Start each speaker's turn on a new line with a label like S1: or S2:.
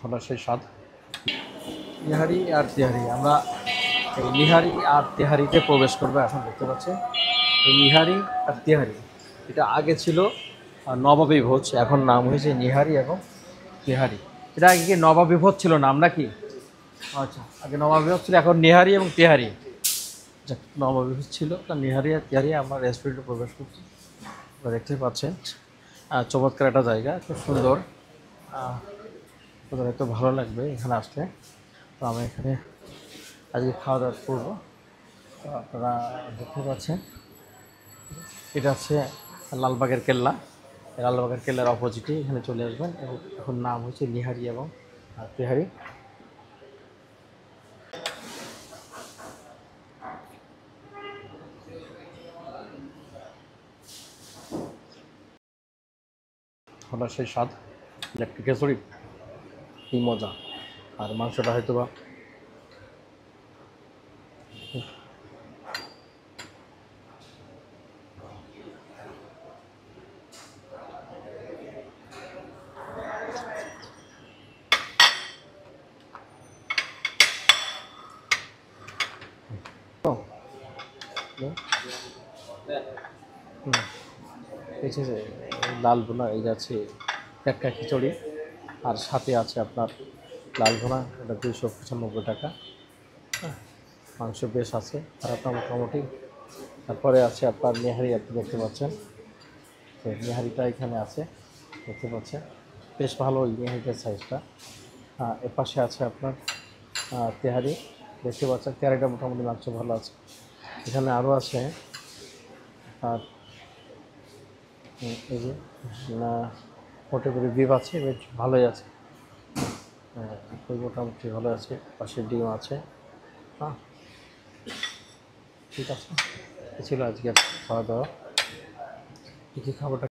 S1: হলো সেই স্বাদ। নিহারি আর তেহারি, আমরা এই নিহারি আর তেহারিতে প্রবেশ করবো এখন। দেখতে পাচ্ছি এই নিহারি আর তেহারি, এটা আগে ছিল নবাবী ভোজ, এখন নাম হয়েছে নিহারি এবং তেহারি। এটা আগে কি নবাবী ভোজ ছিল নাম নাকি? আচ্ছা, আগে নবাবী ভোজ ছিল, এখন নিহারি এবং তেহারি। যাক, নবাবী ভোজ ছিল, তার নিহারি আর তেহারি। আমরা রেস্টুরেন্টে প্রবেশ করছি, দেখতে পাচ্ছেন চমৎকার একটা জায়গা, খুব সুন্দর। তোদের একটু ভালো লাগবে এখানে আসলে। তো আমরা এখানে আজকে খাওয়া দাওয়া করবো। তো আপনারা দেখতে পাচ্ছেন এটা হচ্ছে লালবাগের কেল্লা। লালবাগের কেল্লার অপোজিটে এখানে চলে আসবেন। এখন নাম হচ্ছে নিহারি এবং তেহারি। হলো সেই স্বাদ, ইলেকট্রিক খিচুড়ি, কি মজা। আর মাংসটা হয়তো বা লাল ভুনা, এই যাচ্ছে পেটকা খিচুড়ি, আর সাথে আছে আপনার লাল ভুনা, এটা 295 টাকা। মাংস বেশ আছে, খারাপ না মোটামুটি। তারপরে আছে আপনার নেহারি, আপনি দেখতে পাচ্ছেন তো নেহারিটা এখানে আছে, দেখতে পাচ্ছেন বেশ ভালো ওই নেহারিটার সাইজটা। এর পাশে আছে আপনার তেহারি, দেখতে পাচ্ছেন তেহারিটা মোটামুটি মাংস ভালো আছে। এখানে আরও আছে আর এই যে মোটামুটি বিফ আছে, বেশ ভালোই আছে। মোটামুটি ভালো আছে, পাশে ডিম আছে। হ্যাঁ, ঠিক আছে, ছিল আজকের খাওয়া দাওয়া। কী কী খাবারটা